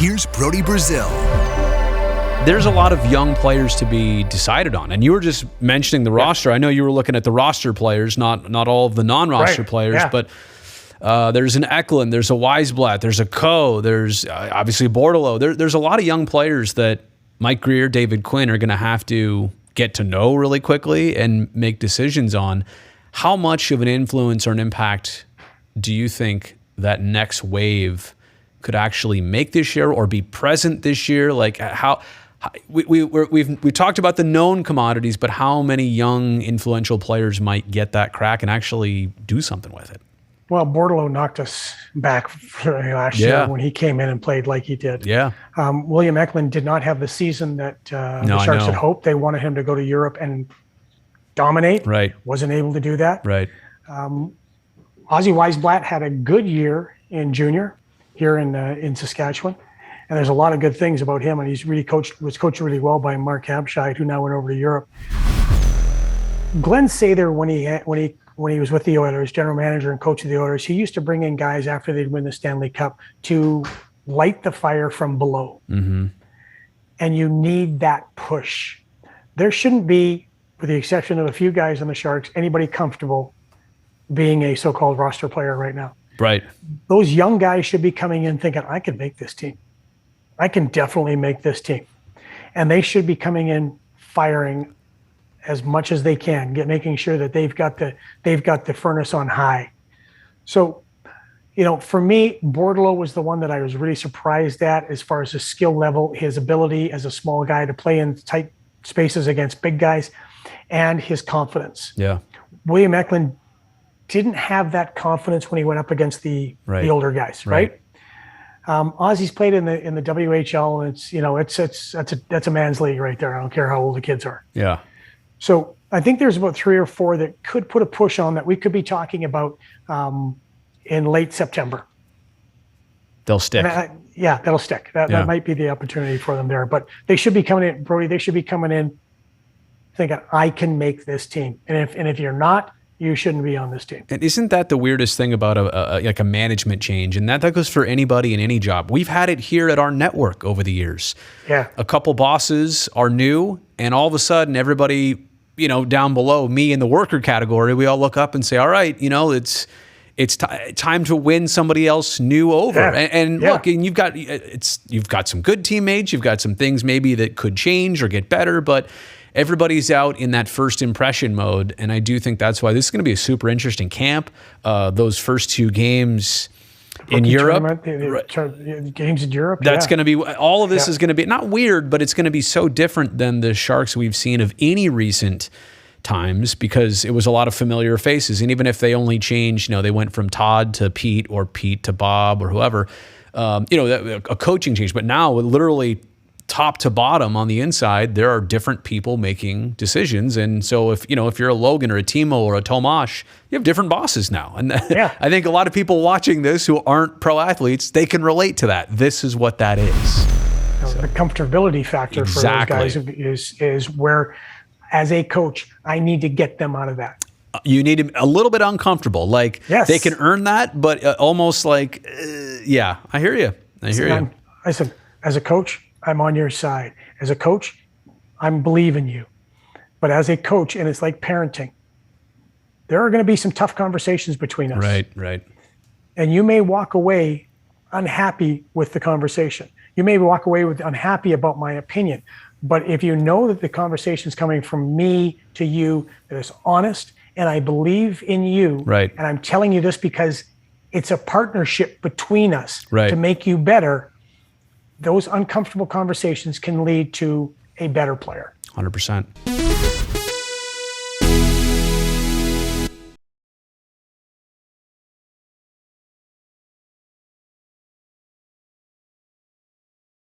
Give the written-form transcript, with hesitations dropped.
Here's Brody Brazil. There's a lot of young players to be decided on. And you were just mentioning the roster. I know you were looking at the roster players, not all of the non-roster players, but there's an Eklund, there's a Weisblatt, there's a Coe, there's obviously Bordelot. There's a lot of young players that Mike Grier, David Quinn are going to have to get to know really quickly and make decisions on. How much of an influence or an impact do you think that next wave could actually make this year or be present this year? Like how we've talked about the known commodities, but how many young influential players might get that crack and actually do something with it? Well, Bordelot knocked us back last year when he came in and played like he did. Yeah. William Eklund did not have the season that the Sharks had hoped. They wanted him to go to Europe and dominate. Right. Wasn't able to do that. Right. Ozzy Weisblatt had a good year in junior here in Saskatchewan. And there's a lot of good things about him. And he's really was coached really well by Mark Habscheid, who now went over to Europe. Glenn Sather, when he was with the Oilers, general manager and coach of the Oilers, he used to bring in guys after they'd win the Stanley Cup to light the fire from below. Mm-hmm. And you need that push. There shouldn't be, with the exception of a few guys on the Sharks, anybody comfortable being a so-called roster player right now. Right. Those young guys should be coming in thinking, I can make this team. I can definitely make this team. And they should be coming in firing as much as they can, making sure that they've got the furnace on high. So, for me, Bordelot was the one that I was really surprised at as far as his skill level, his ability as a small guy to play in tight spaces against big guys, and his confidence. Yeah. William Eklund didn't have that confidence when he went up against the older guys, right? Ozzy's played in the WHL, and that's a man's league right there. I don't care how old the kids are. Yeah. So I think there's about 3 or 4 that could put a push on that we could be talking about in late September. They'll stick. That'll stick. That might be the opportunity for them there. But they should be coming in, Brody. They should be coming in thinking, I can make this team. And if you're not, you shouldn't be on this team. And isn't that the weirdest thing about a management change? And that goes for anybody in any job. We've had it here at our network over the years. Yeah. A couple bosses are new, and all of a sudden everybody, down below, me in the worker category, we all look up and say, all right, it's time to win somebody else new over. Yeah. And look, and you've got some good teammates, you've got some things maybe that could change or get better, but everybody's out in that first impression mode, and I do think that's why this is going to be a super interesting camp. Those first 2 games in Europe, games in Europe. That's going to be all of this is going to be not weird, but it's going to be so different than the Sharks we've seen of any recent times because it was a lot of familiar faces, and even if they only changed, they went from Todd to Pete or Pete to Bob or whoever, a coaching change, but now literally top to bottom on the inside, there are different people making decisions. And so if you're a Logan or a Timo or a Tomash, you have different bosses now. And I think a lot of people watching this who aren't pro athletes, they can relate to that. This is what that is. The comfortability factor for those guys is where, as a coach, I need to get them out of that. You need them a little bit uncomfortable. Like they can earn that, but almost like, I hear you. I said, as a coach, I'm on your side. As a coach, I'm believing you. But as a coach, and it's like parenting, there are going to be some tough conversations between us. Right. And you may walk away unhappy with the conversation. You may walk away with unhappy about my opinion. But if you know that the conversation is coming from me to you, that is honest, and I believe in you, right, and I'm telling you this because it's a partnership between us to make you better, those uncomfortable conversations can lead to a better player. 100%.